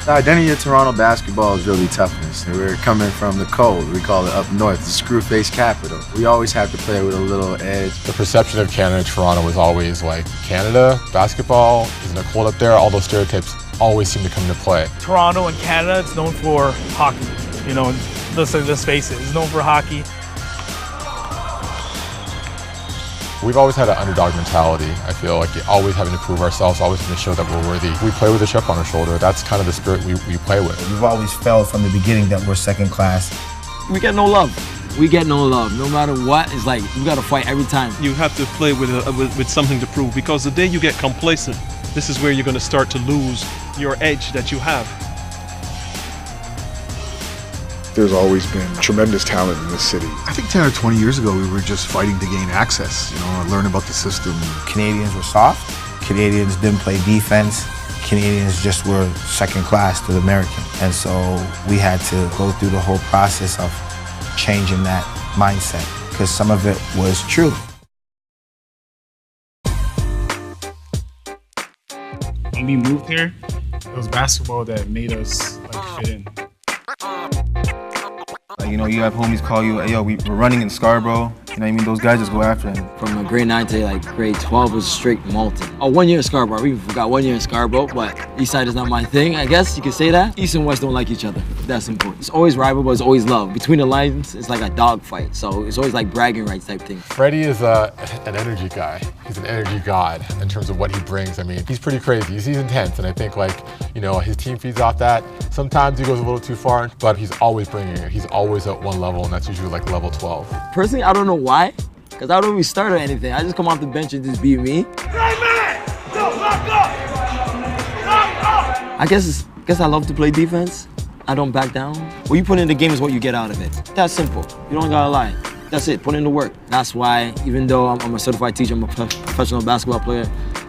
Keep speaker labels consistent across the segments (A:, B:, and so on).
A: The identity of Toronto basketball is really toughness. We're coming from the cold. We call it up north, the screw-face capital. We always have to play with a little edge.
B: The perception of Canada and Toronto was always like, Canada, basketball, isn't it cold up there? All those stereotypes always seem to come into play.
C: Toronto and Canada, it's known for hockey. You know, let's face it, it's known for hockey.
B: We've always had an underdog mentality. I feel like always having to prove ourselves, always having to show that we're worthy. We play with a chip on our shoulder. That's kind of the spirit we play with.
D: We've always felt from the beginning that we're second class.
E: We get no love. We get no love. No matter what, it's like we got to fight every time.
F: You have to play with something to prove, because the day you get complacent, this is where you're going to start to lose your edge that you have.
G: There's always been tremendous talent in this city.
H: I think 10 or 20 years ago, we were just fighting to gain access, learn about the system.
D: Canadians were soft. Canadians didn't play defense. Canadians just were second class to the American. And so we had to go through the whole process of changing that mindset, because some of it was true.
I: When we moved here, it was basketball that made us fit in.
J: You have homies call you, hey, yo, we're running in Scarborough. You know what I mean? Those guys just go after him.
E: From grade 9 to grade 12 was straight Malton. Oh, 1 year in Scarborough. We forgot 1 year in Scarborough, but East Side is not my thing, I guess you could say that. East and West don't like each other. That's important. It's always rival, but it's always love. Between the lines, it's like a dog fight. So it's always like bragging rights type thing.
B: Freddie is an energy guy. He's an energy god in terms of what he brings. I mean, he's pretty crazy. He's intense, and I think his team feeds off that. Sometimes he goes a little too far, but he's always bringing it. He's always at one level, and that's usually level 12.
E: Personally, I don't know why, because I don't even start or anything. I just come off the bench and just be me. I guess I love to play defense. I don't back down. What you put in the game is what you get out of it. That's simple. You don't gotta lie. That's it. Put in the work. That's why, even though I'm a certified teacher, I'm a professional basketball player,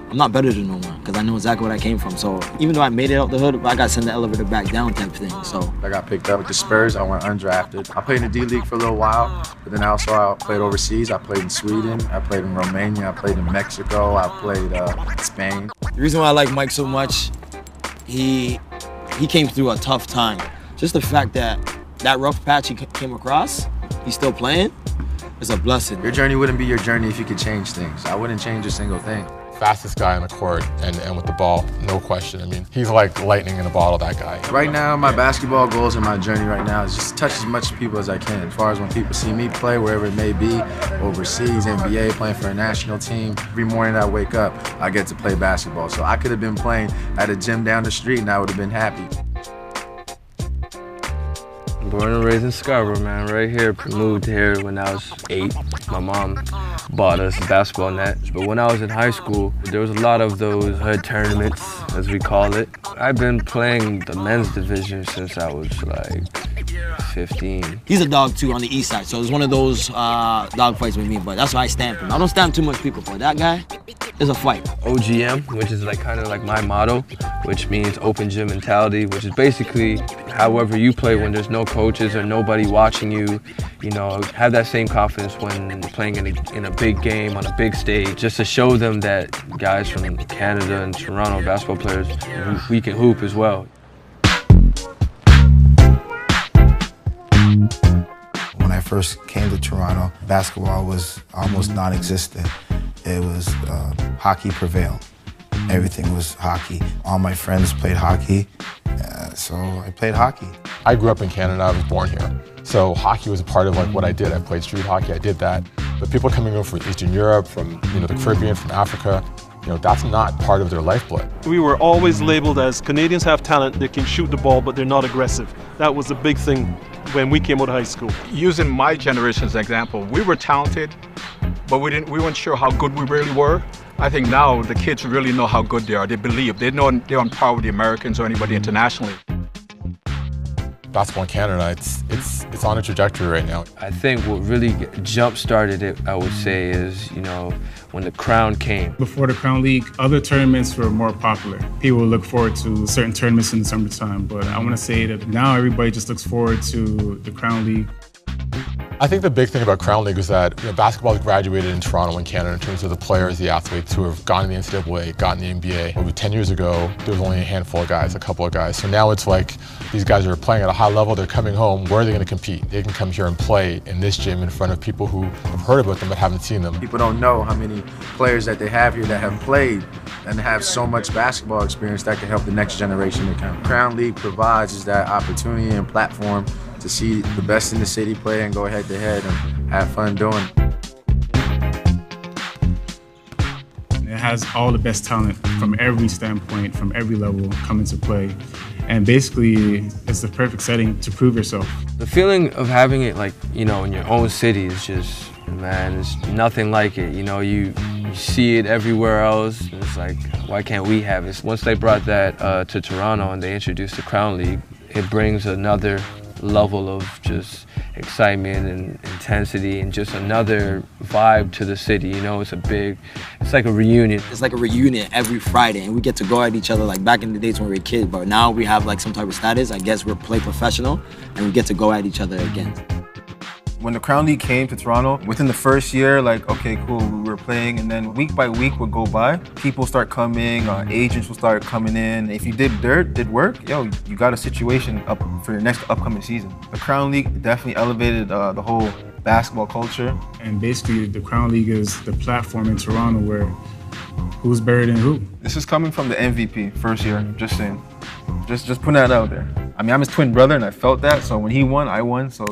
E: I'm not better than no one, because I know exactly where I came from. So even though I made it out the hood, I got to send the elevator back down type thing. So
A: I got picked up with the Spurs. I went undrafted. I played in the D-League for a little while, but then I played overseas. I played in Sweden. I played in Romania. I played in Mexico. I played in Spain.
E: The reason why I like Mike so much, he came through a tough time. Just the fact that rough patch he came across, he's still playing, is a blessing.
A: Your journey wouldn't be your journey if you could change things. I wouldn't change a single thing.
B: Fastest guy on the court and with the ball, no question. I mean, he's like lightning in a bottle, that guy.
A: Right now, my basketball goals and my journey right now is just touch as much people as I can. As far as when people see me play, wherever it may be, overseas, NBA, playing for a national team. Every morning I wake up, I get to play basketball. So I could have been playing at a gym down the street and I would have been happy.
K: Born and raised in Scarborough, man, right here. Moved here when I was 8. My mom bought us a basketball net. But when I was in high school, there was a lot of those hood tournaments, as we call it. I've been playing the men's division since I was 15.
E: He's a dog too on the east side, so it's one of those dog fights with me, but that's why I stamp him. I don't stamp too much people, but that guy is a fight.
K: OGM, which is kind of like my motto, which means open gym mentality, which is basically however you play when there's no coaches or nobody watching you. Have that same confidence when playing in a big game on a big stage, just to show them that guys from Canada and Toronto basketball players, we can hoop as well.
D: When I first came to Toronto, basketball was almost non-existent. It was hockey prevailed. Everything was hockey. All my friends played hockey, so I played hockey.
B: I grew up in Canada. I was born here. So hockey was a part of what I did. I played street hockey. I did that. But people coming over from Eastern Europe, from the Caribbean, from Africa, that's not part of their lifeblood.
F: We were always labeled as Canadians have talent, they can shoot the ball, but they're not aggressive. That was the big thing when we came out of high school.
L: Using my generation as an example, we were talented, but we weren't sure how good we really were. I think now the kids really know how good they are. They believe. They know they're on par with the Americans or anybody internationally.
B: Basketball in Canada, it's on a trajectory right now.
K: I think what really jump-started it, I would say, is, when the Crown came.
I: Before the Crown League, other tournaments were more popular. People would look forward to certain tournaments in the summertime, but I want to say that now everybody just looks forward to the Crown League.
B: I think the big thing about Crown League is that basketball has graduated in Toronto and Canada in terms of the players, the athletes who have gone to the NCAA, gotten the NBA. Maybe 10 years ago, there was only a handful of guys, a couple of guys. So now it's like these guys are playing at a high level, they're coming home, where are they going to compete? They can come here and play in this gym in front of people who have heard about them but haven't seen them.
A: People don't know how many players that they have here that have played and have so much basketball experience that can help the next generation to come. Crown League provides is that opportunity and platform to see the best in the city play and go head to head and have fun doing it.
I: It has all the best talent from every standpoint, from every level coming to play. And basically, it's the perfect setting to prove yourself.
K: The feeling of having it in your own city is just, man, it's nothing like it. You see it everywhere else. It's like, why can't we have it? Once they brought that to Toronto and they introduced the Crown League, it brings another level of just excitement and intensity and just another vibe to the city. It's like a reunion.
E: It's like a reunion every Friday, and we get to go at each other like back in the days when we were kids, but now we have like some type of status. I guess we're play professional, and we get to go at each other again.
J: When the Crown League came to Toronto, within the first year, okay, cool, we were playing, and then week by week would go by. People start coming, agents will start coming in. If you did work, you got a situation up for your next upcoming season. The Crown League definitely elevated the whole basketball culture.
I: And basically, the Crown League is the platform in Toronto where who's better than who.
J: This is coming from the MVP, first year, just saying. Just putting that out there. I mean, I'm his twin brother, and I felt that, so when he won, I won, so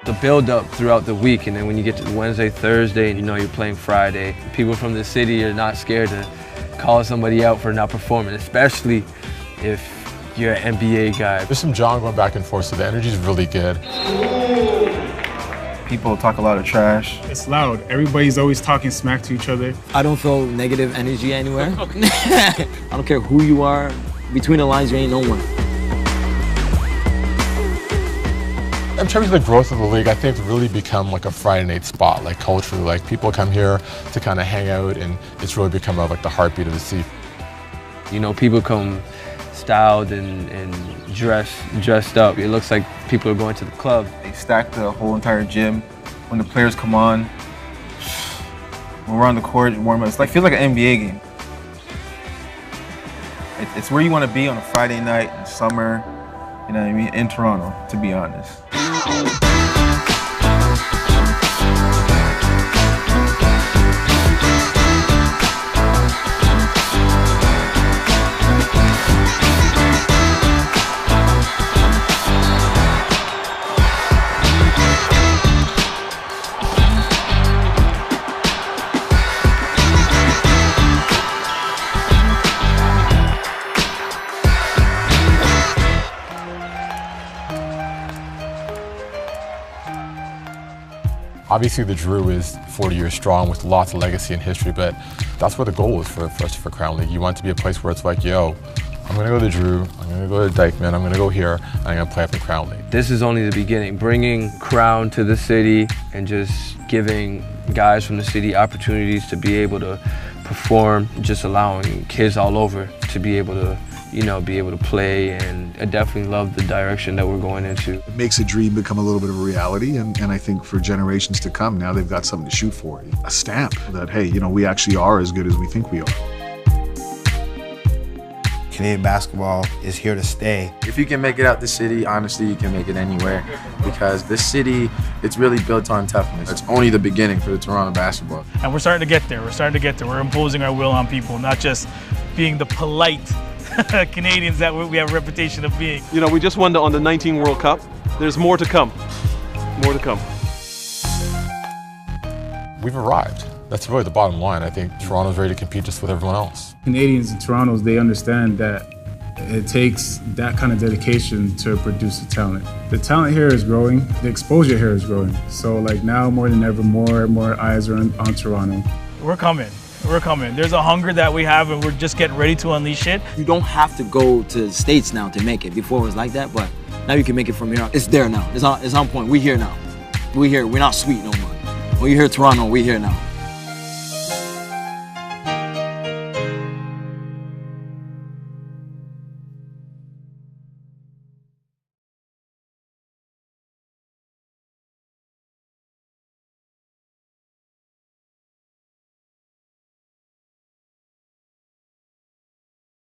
K: The build-up throughout the week, and then when you get to Wednesday, Thursday, and you're playing Friday, people from the city are not scared to call somebody out for not performing, especially if you're an NBA guy.
B: There's some John going back and forth, so the energy's really good.
J: People talk a lot of trash.
I: It's loud. Everybody's always talking smack to each other.
E: I don't feel negative energy anywhere. I don't care who you are. Between the lines, you ain't no one.
B: In terms of the growth of the league, I think it's really become like a Friday night spot, culturally. People come here to kind of hang out, and it's really become the heartbeat of the city.
K: People come styled and dressed up. It looks like people are going to the club.
J: They stack the whole entire gym. When the players come on, when we're on the court, warm up. Feels like an NBA game. It's where you want to be on a Friday night in summer, in Toronto, to be honest.
B: Obviously, the Drew is 40 years strong with lots of legacy and history, but that's what the goal is for Crown League. You want it to be a place where it's like, yo, I'm going to go to the Drew, I'm going to go to Dyckman, I'm going to go here, and I'm going to play up in Crown League.
K: This is only the beginning. Bringing Crown to the city and just giving guys from the city opportunities to be able to perform, just allowing kids all over to be able to be able to play, and I definitely love the direction that we're going into.
H: It makes a dream become a little bit of a reality, and I think for generations to come, now they've got something to shoot for. A stamp that, hey, we actually are as good as we think we are.
D: Canadian basketball is here to stay.
A: If you can make it out the city, honestly, you can make it anywhere, because this city, it's really built on toughness. It's only the beginning for the Toronto basketball.
C: And we're starting to get there. We're imposing our will on people, not just being the polite Canadians that we have a reputation of being.
F: We just won the Under-19 World Cup. There's more to come. More to come.
B: We've arrived. That's really the bottom line. I think Toronto's ready to compete just with everyone else.
I: Canadians and Torontos, they understand that it takes that kind of dedication to produce the talent. The talent here is growing. The exposure here is growing. So now more than ever, more eyes are on Toronto.
C: We're coming. There's a hunger that we have, and we're just getting ready to unleash it.
E: You don't have to go to the States now to make it. Before it was like that, but now you can make it from here. It's there now. It's on point. We're here now. We're here. We're not sweet no more. When you hear Toronto, we're here now.